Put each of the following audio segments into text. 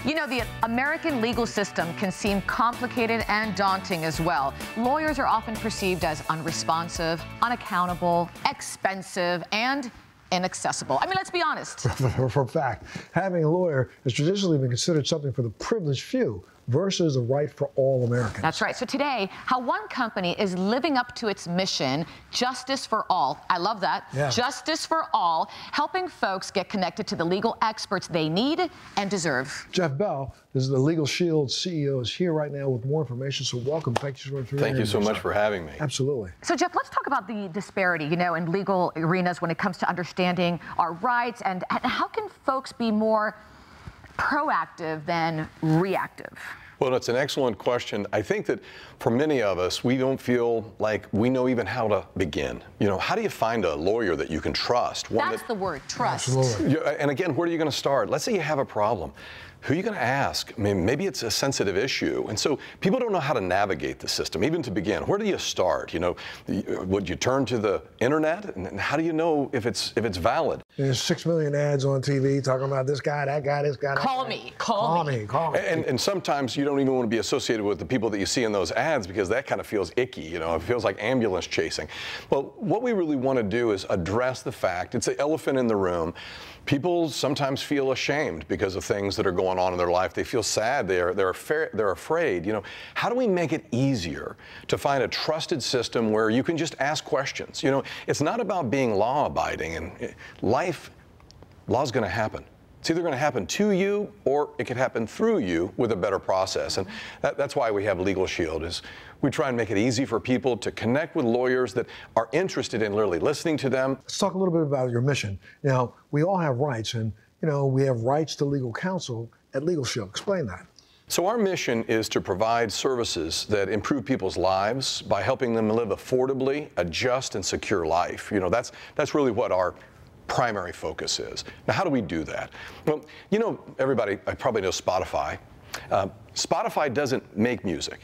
You know, the American legal system can seem complicated and daunting as well. Lawyers are often perceived as unresponsive, unaccountable, expensive, and inaccessible. I mean, let's be honest. For a fact, having a lawyer has traditionally been considered something for the privileged few versus a right for all Americans. That's right. So today, how one company is living up to its mission, justice for all. I love that. Yeah. Justice for all, helping folks get connected to the legal experts they need and deserve. Jeff Bell is the LegalShield CEO, is here right now with more information. So welcome. Thank you so much for Thank you so much for having me. Absolutely. So Jeff, let's talk about the disparity, you know, in legal arenas when it comes to understanding our rights, and how can folks be more proactive than reactive? Well, that's an excellent question. I think that for many of us, we don't feel like we know even how to begin. You know, how do you find a lawyer that you can trust? That's the word, trust. Absolutely. And again, where are you going to start? Let's say you have a problem. Who are you going to ask? I mean, maybe it's a sensitive issue. And so people don't know how to navigate the system, even to begin. Where do you start? You know, would you turn to the internet? And how do you know if it's valid? There's 6 million ads on TV talking about this guy, that guy, this guy. Call me. Call me. And sometimes you don't even want to be associated with the people that you see in those ads because that kind of feels icky. You know, it feels like ambulance chasing. Well, what we really want to do is address the fact, it's the elephant in the room. People sometimes feel ashamed because of things that are going on in their life. They feel sad. They're afraid. You know, how do we make it easier to find a trusted system where you can just ask questions? You know, it's not about being law-abiding, and law's going to happen. It's either going to happen to you or it could happen through you with a better process. And that's why we have LegalShield, is we try and make it easy for people to connect with lawyers that are interested in really listening to them. Let's talk a little bit about your mission. You know, we all have rights, and, you know, we have rights to legal counsel at LegalShield. Explain that. So our mission is to provide services that improve people's lives by helping them live affordably, a just and secure life. You know, that's really what our primary focus is. Now, how do we do that? Well, you know, everybody probably knows Spotify. Spotify doesn't make music.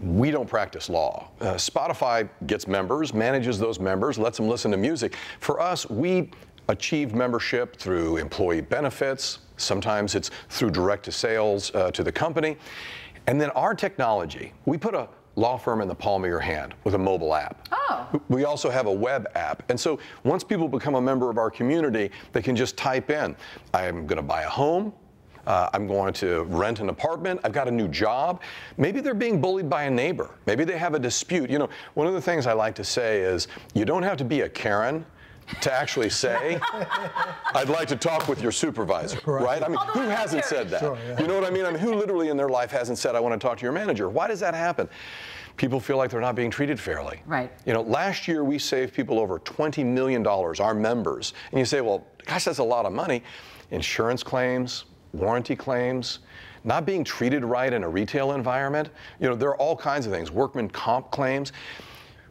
We don't practice law. Spotify gets members, manages those members, lets them listen to music. For us, we achieve membership through employee benefits. Sometimes it's through direct to sales to the company. And then our technology, we put a law firm in the palm of your hand with a mobile app. Oh. We also have a web app. And so once people become a member of our community, they can just type in, I'm going to buy a home. I'm going to rent an apartment. I've got a new job. Maybe they're being bullied by a neighbor. Maybe they have a dispute. You know, one of the things I like to say is you don't have to be a Karen to actually say, I'd like to talk with your supervisor, right? I mean, who hasn't said that? Sure, yeah. You know what I mean? I mean, who literally in their life hasn't said, I want to talk to your manager? Why does that happen? People feel like they're not being treated fairly. Right. You know, last year we saved people over $20 million, our members. And you say, well, gosh, that's a lot of money. Insurance claims, warranty claims, not being treated right in a retail environment. You know, there are all kinds of things, workman comp claims.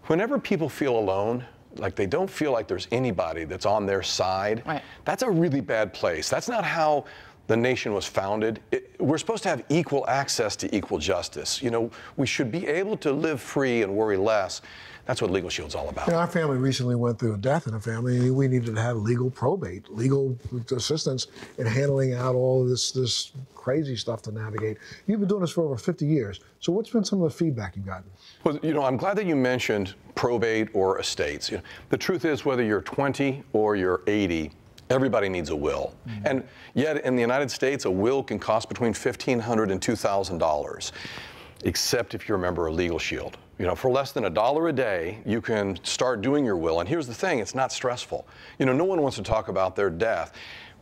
Whenever people feel alone, like they don't feel like there's anybody that's on their side, right, that's a really bad place. That's not how the nation was founded. We're supposed to have equal access to equal justice. You know, we should be able to live free and worry less. That's what LegalShield's all about. You know, our family recently went through a death in a family, and we needed to have legal probate, legal assistance in handling out all this crazy stuff to navigate. You've been doing this for over 50 years. So what's been some of the feedback you've gotten? Well, you know, I'm glad that you mentioned probate or estates. You know, the truth is, whether you're 20 or you're 80, everybody needs a will. Mm-hmm. And yet in the United States, a will can cost between $1,500 and $2,000, except if you're a member of LegalShield. You know, for less than $1 a day, you can start doing your will. And here's the thing, it's not stressful. You know, no one wants to talk about their death.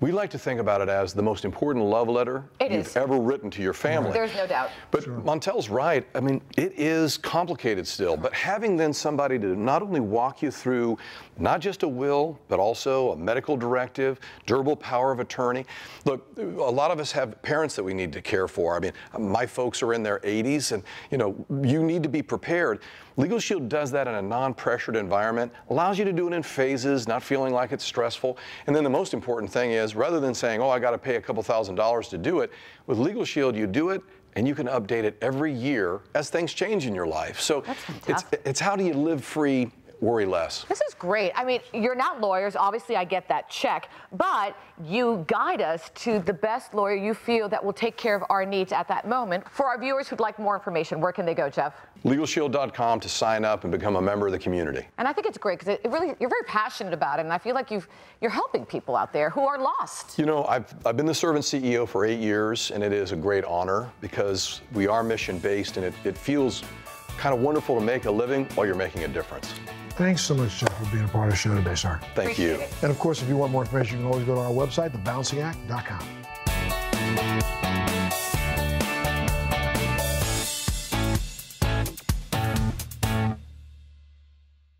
We like to think about it as the most important love letter you've ever written to your family. There's no doubt. But Montel's right. I mean, it is complicated still. But having then somebody to not only walk you through not just a will, but also a medical directive, durable power of attorney. Look, a lot of us have parents that we need to care for. I mean, my folks are in their 80s, and you know, you need to be prepared. LegalShield does that in a non-pressured environment, allows you to do it in phases, not feeling like it's stressful. And then the most important thing is, rather than saying, oh, I got to pay a couple $1,000s to do it, with LegalShield, you do it, and you can update it every year as things change in your life. So it's how do you live free worry less. This is great. I mean, you're not lawyers. Obviously, I get that check. But you guide us to the best lawyer you feel that will take care of our needs at that moment. For our viewers who'd like more information, where can they go, Jeff? LegalShield.com to sign up and become a member of the community. And I think it's great because you're very passionate about it, and I feel like you're helping people out there who are lost. You know, I've been the Servant CEO for 8 years, and it is a great honor because we are mission-based, and it feels kind of wonderful to make a living while you're making a difference. Thanks so much, Jeff, for being a part of the show today, sir. Thank you. And of course, if you want more information, you can always go to our website, thebalancing act.com.